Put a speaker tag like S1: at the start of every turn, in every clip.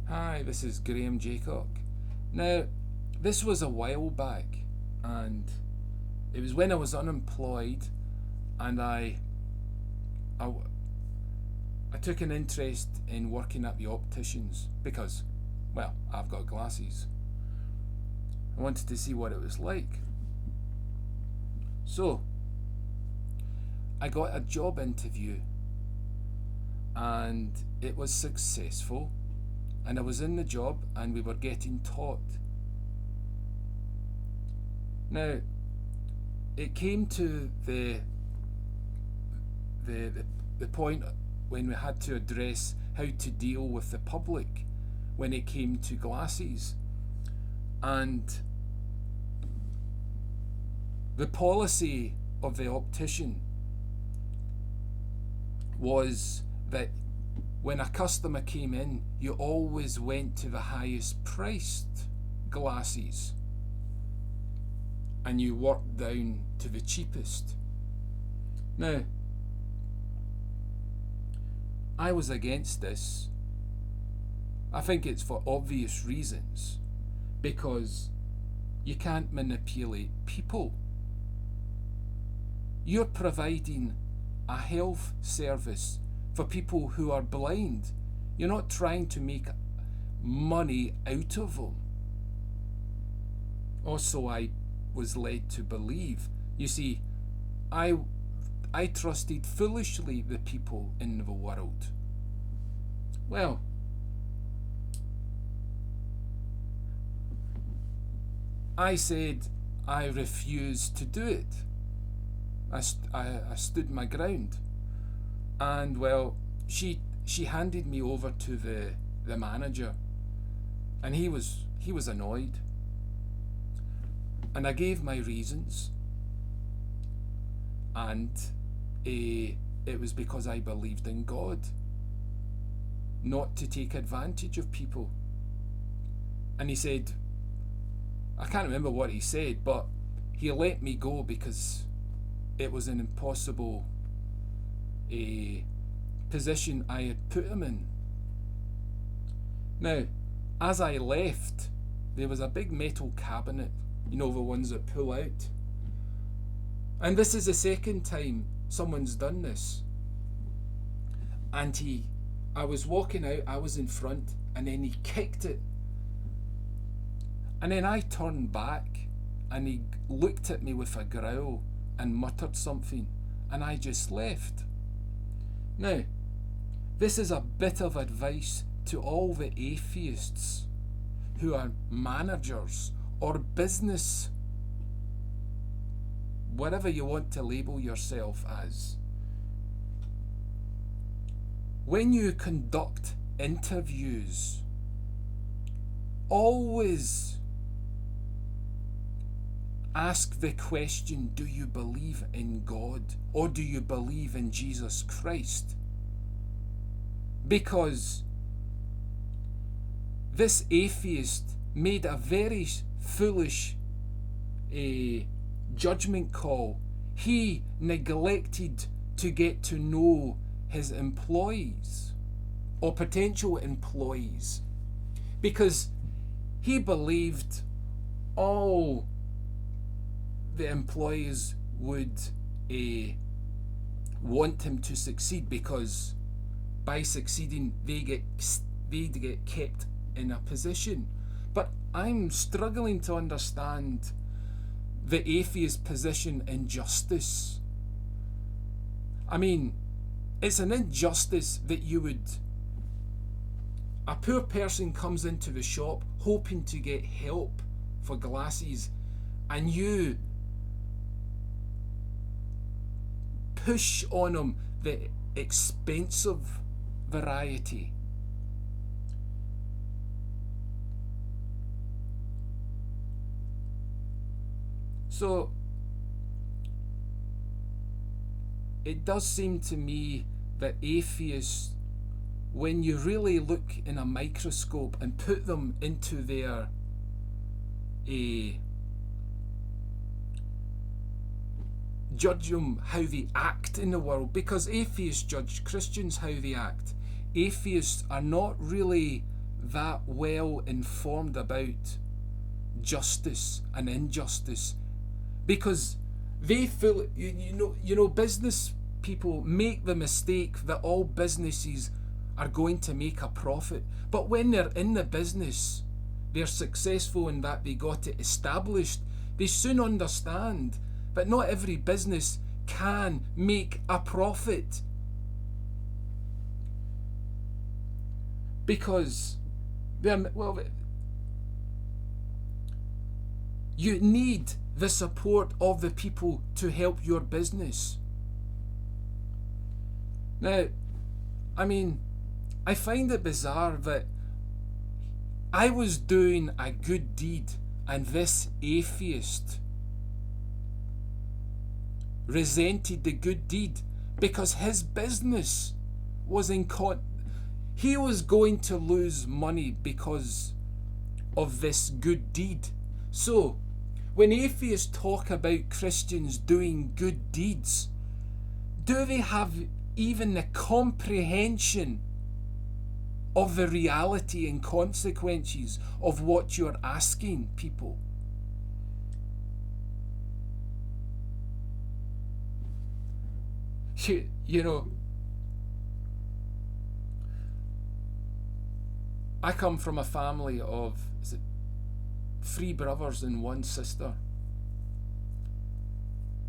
S1: Hi, this is Graham Jeacocke. Now, this was a while back, and it was when I was unemployed, and I, I took an interest in working at the opticians because, well, I've got glasses. I wanted to see what it was like. So, I got a job interview, and it was successful. And I was in the job and we were getting taught. Now, it came to the point when we had to address how to deal with the public when it came to glasses. And the policy of the optician was that when a customer came in, you always went to the highest priced glasses and you worked down to the cheapest. Now, I was against this. I think it's for obvious reasons, because you can't manipulate people. You're providing a health service for people who are blind. You're not trying to make money out of them. Also, I was led to believe. You see, I trusted foolishly the people in the world. Well, I said I refused to do it. I stood my ground. And well, she handed me over to the manager, and he was annoyed. And I gave my reasons, and it was because I believed in God, not to take advantage of people. And he said, I can't remember what he said, but he let me go because it was an impossible position I had put him in. Now, as I left, there was a big metal cabinet, you know, the ones that pull out. And this is the second time someone's done this. And I was walking out, I was in front, and then he kicked it. And then I turned back, and he looked at me with a growl and muttered something, and I just left. Now, this is a bit of advice to all the atheists who are managers or business, whatever you want to label yourself as. When you conduct interviews, always ask the question, do you believe in God or do you believe in Jesus Christ? Because this atheist made a very foolish judgment call. He neglected to get to know his employees or potential employees, because he believed all the employees would want him to succeed, because by succeeding they get kept in a position. But I'm struggling to understand the atheist position in justice. I mean, it's an injustice that a poor person comes into the shop hoping to get help for glasses, and you push on them the expensive variety. So it does seem to me that atheists, when you really look in a microscope and put them into their judge them how they act in the world, because atheists judge Christians how they act. Atheists are not really that well informed about justice and injustice, because they feel, you know, business people make the mistake that all businesses are going to make a profit. But when they're in the business, they're successful in that they got it established, they soon understand that not every business can make a profit. Because you need the support of the people to help your business. Now, I mean, I find it bizarre that I was doing a good deed and this atheist resented the good deed because his business was he was going to lose money because of this good deed. So, when atheists talk about Christians doing good deeds, do they have even the comprehension of the reality and consequences of what you're asking people? You know, I come from a family of 3 brothers and 1 sister,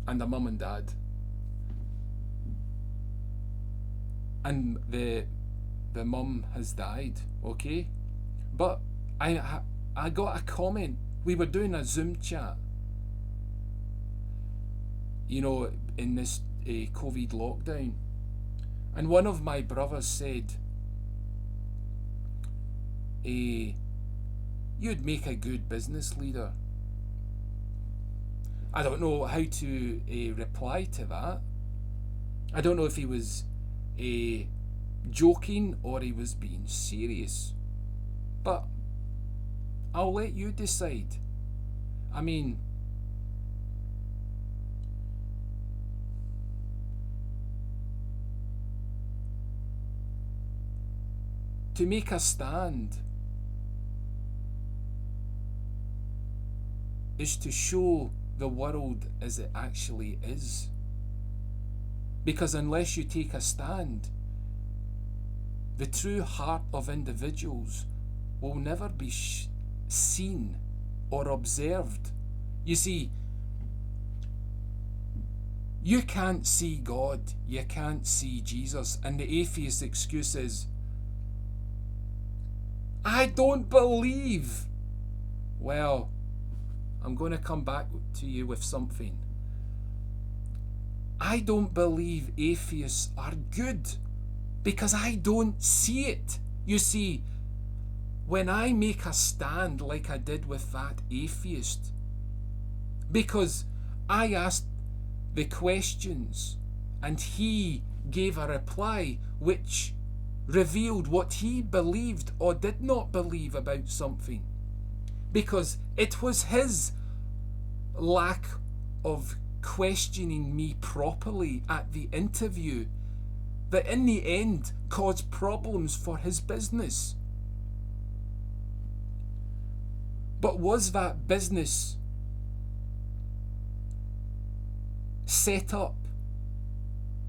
S1: and a mum and dad. And the mum has died, okay? But I got a comment. We were doing a Zoom chat, you know, in this COVID lockdown, and one of my brothers said, you'd make a good business leader. I don't know how to reply to that. I don't know if he was joking or he was being serious. But I'll let you decide. I mean, to make a stand is to show the world as it actually is. Because unless you take a stand, the true heart of individuals will never be seen or observed. You see, you can't see God, you can't see Jesus, and the atheist excuse is, I don't believe. Well, I'm going to come back to you with something. I don't believe atheists are good because I don't see it. You see, when I make a stand like I did with that atheist, because I asked the questions and he gave a reply which revealed what he believed or did not believe about something, because it was his lack of questioning me properly at the interview that in the end caused problems for his business. But was that business set up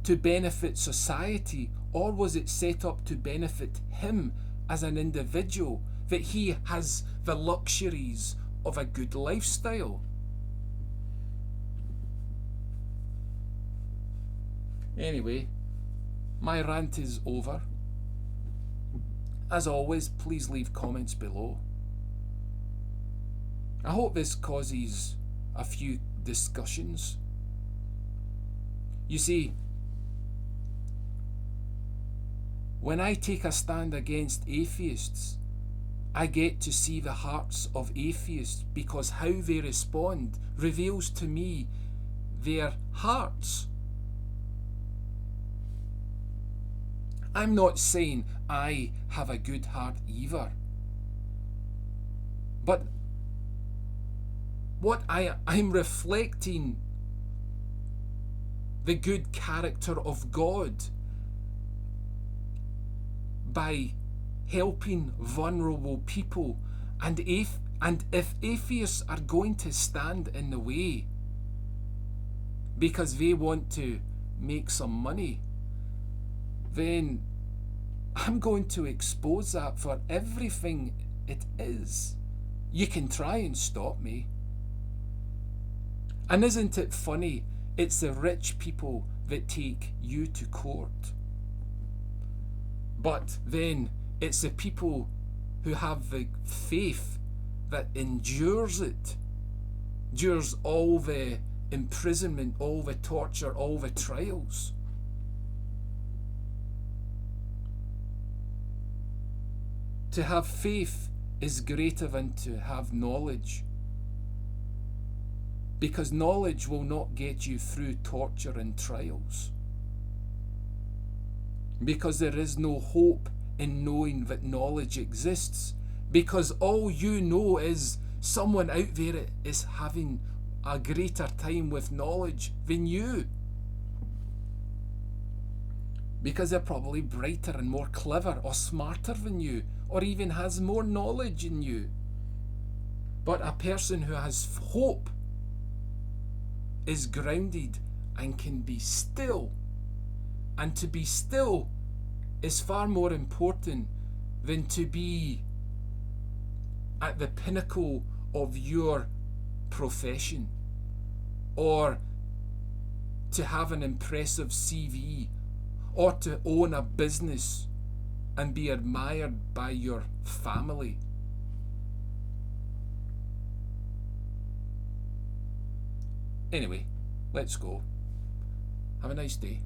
S1: to benefit society, or was it set up to benefit him as an individual, that he has the luxuries of a good lifestyle? Anyway, my rant is over. As always, please leave comments below. I hope this causes a few discussions. You see, when I take a stand against atheists, I get to see the hearts of atheists, because how they respond reveals to me their hearts. I'm not saying I have a good heart either. But what I'm reflecting the good character of God by helping vulnerable people. And if atheists are going to stand in the way because they want to make some money, then I'm going to expose that for everything it is. You can try and stop me. And isn't it funny? It's the rich people that take you to court. But then it's the people who have the faith that endures it, endures all the imprisonment, all the torture, all the trials. To have faith is greater than to have knowledge, because knowledge will not get you through torture and trials, because there is no hope in knowing that knowledge exists, because all you know is someone out there is having a greater time with knowledge than you, because they're probably brighter and more clever or smarter than you, or even has more knowledge than you. But a person who has hope is grounded and can be still. And to be still is far more important than to be at the pinnacle of your profession, or to have an impressive CV, or to own a business and be admired by your family. Anyway, let's go. Have a nice day.